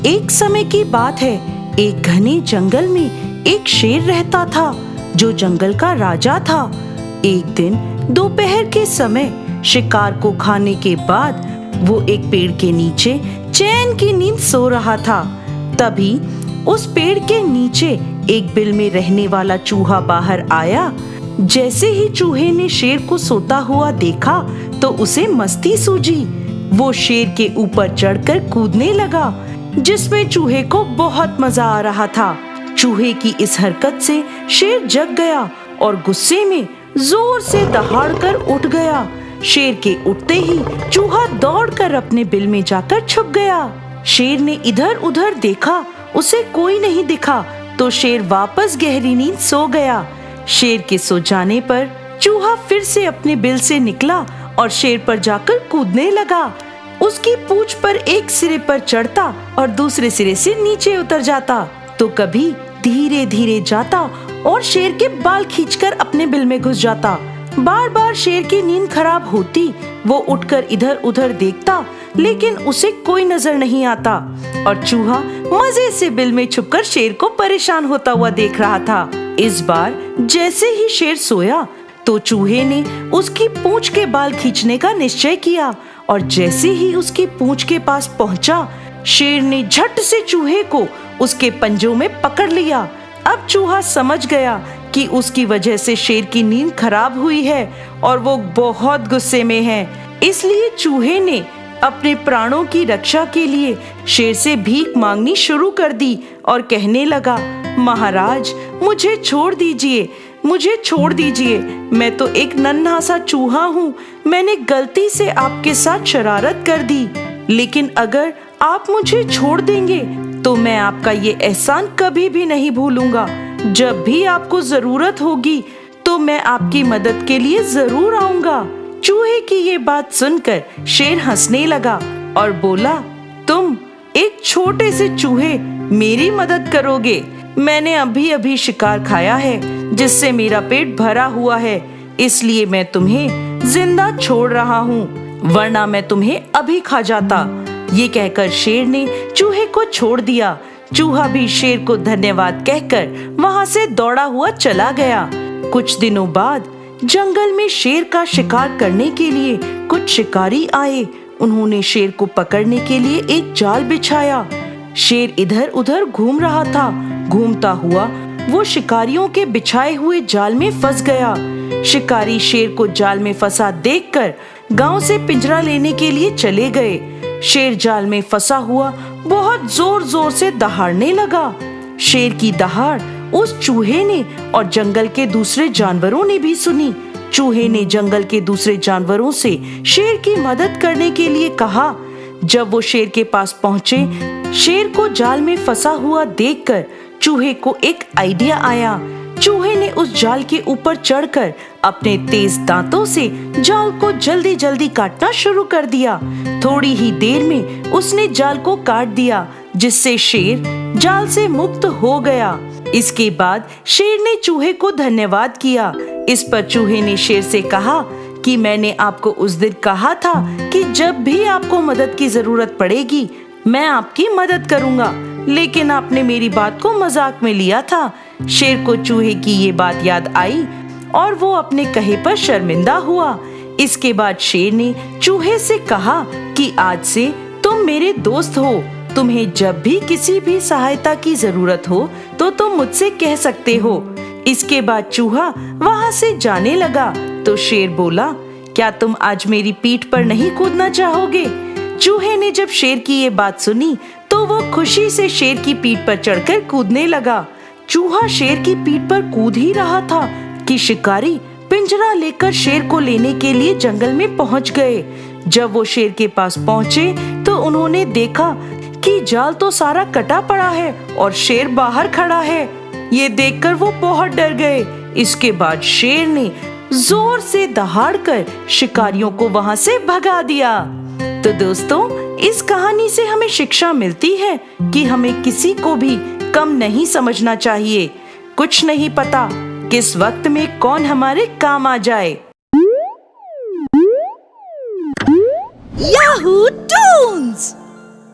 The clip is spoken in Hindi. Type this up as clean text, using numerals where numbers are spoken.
एक समय की बात है, एक घने जंगल में एक शेर रहता था जो जंगल का राजा था। एक दिन दोपहर के समय शिकार को खाने के बाद वो एक पेड़ के नीचे चैन की नींद सो रहा था। तभी उस पेड़ के नीचे एक बिल में रहने वाला चूहा बाहर आया। जैसे ही चूहे ने शेर को सोता हुआ देखा तो उसे मस्ती सूझी। वो शेर के ऊपर चढ़कर कूदने लगा, जिसमें चूहे को बहुत मजा आ रहा था। चूहे की इस हरकत से शेर जग गया और गुस्से में जोर से दहाड़कर उठ गया। शेर के उठते ही चूहा दौड़कर अपने बिल में जाकर छुप गया। शेर ने इधर उधर देखा, उसे कोई नहीं दिखा तो शेर वापस गहरी नींद सो गया। शेर के सो जाने पर चूहा फिर से अपने बिल से निकला और शेर पर जाकर कूदने लगा। उसकी पूंछ पर एक सिरे पर चढ़ता और दूसरे सिरे से नीचे उतर जाता, तो कभी धीरे धीरे जाता और शेर के बाल खींचकर अपने बिल में घुस जाता। बार बार शेर की नींद खराब होती। वो उठकर इधर उधर देखता, लेकिन उसे कोई नजर नहीं आता और चूहा मजे से बिल में छुपकर शेर को परेशान होता हुआ देख रहा था। इस बार जैसे ही शेर सोया तो चूहे ने उसकी पूंछ के बाल खींचने का निश्चय किया और जैसे ही उसकी पूंछ के पास पहुंचा, शेर ने झट से चूहे को उसके पंजों में पकड़ लिया। अब चूहा समझ गया कि उसकी वजह से शेर की नींद खराब हुई है और वो बहुत गुस्से में है। इसलिए चूहे ने अपने प्राणों की रक्षा के लिए शेर से भीख मांगनी शुरू कर दी और कहने लगा, महाराज मुझे छोड़ दीजिए, मुझे छोड़ दीजिए। मैं तो एक नन्हा सा चूहा हूँ। मैंने गलती से आपके साथ शरारत कर दी, लेकिन अगर आप मुझे छोड़ देंगे तो मैं आपका ये एहसान कभी भी नहीं भूलूंगा। जब भी आपको जरूरत होगी तो मैं आपकी मदद के लिए जरूर आऊंगा। चूहे की ये बात सुनकर शेर हंसने लगा और बोला, तुम एक छोटे से चूहे मेरी मदद करोगे? मैंने अभी अभी शिकार खाया है जिससे मेरा पेट भरा हुआ है, इसलिए मैं तुम्हें जिंदा छोड़ रहा हूँ, वरना मैं तुम्हें अभी खा जाता। ये कहकर शेर ने चूहे को छोड़ दिया। चूहा भी शेर को धन्यवाद कहकर वहां से दौड़ा हुआ चला गया। कुछ दिनों बाद जंगल में शेर का शिकार करने के लिए कुछ शिकारी आए। उन्होंने शेर को पकड़ने के लिए एक जाल बिछाया। शेर इधर उधर घूम रहा था। घूमता हुआ वो शिकारियों के बिछाए हुए जाल में फंस गया। शिकारी शेर को जाल में फंसा देखकर गांव से पिंजरा लेने के लिए चले गए। शेर जाल में फंसा हुआ बहुत जोर जोर से दहाड़ने लगा। शेर की दहाड़ उस चूहे ने और जंगल के दूसरे जानवरों ने भी सुनी। चूहे ने जंगल के दूसरे जानवरों से शेर की मदद करने के लिए कहा। जब वो शेर के पास पहुंचे, शेर को जाल में फंसा हुआ देखकर चूहे को एक आइडिया आया। चूहे ने उस जाल के ऊपर चढ़कर अपने तेज दांतों से जाल को जल्दी जल्दी काटना शुरू कर दिया। थोड़ी ही देर में उसने जाल को काट दिया, जिससे शेर जाल से मुक्त हो गया। इसके बाद शेर ने चूहे को धन्यवाद किया। इस पर चूहे ने शेर से कहा कि मैंने आपको उस दिन कहा था कि जब भी आपको मदद की जरूरत पड़ेगी मैं आपकी मदद करूंगा, लेकिन आपने मेरी बात को मजाक में लिया था। शेर को चूहे की ये बात याद आई और वो अपने कहे पर शर्मिंदा हुआ। इसके बाद शेर ने चूहे से कहा कि आज से तुम मेरे दोस्त हो। तुम्हें जब भी किसी भी सहायता की जरूरत हो तो तुम मुझसे कह सकते हो। इसके बाद चूहा वहां से जाने लगा तो शेर बोला, क्या तुम आज मेरी पीठ पर नहीं कूदना चाहोगे? चूहे ने जब शेर की ये बात सुनी तो वो खुशी से शेर की पीठ पर चढ़कर कूदने लगा। चूहा शेर की पीठ पर कूद ही रहा था कि शिकारी पिंजरा लेकर शेर को लेने के लिए जंगल में पहुंच गए। जब वो शेर के पास पहुंचे तो उन्होंने देखा कि जाल तो सारा कटा पड़ा है और शेर बाहर खड़ा है। ये देखकर वो बहुत डर गए। इसके बाद शेर ने जोर से दहाड़कर शिकारियों को वहां से भगा दिया। तो दोस्तों, इस कहानी से हमें शिक्षा मिलती है कि हमें किसी को भी कम नहीं समझना चाहिए। कुछ नहीं पता किस वक्त में कौन हमारे काम आ जाए। याहू!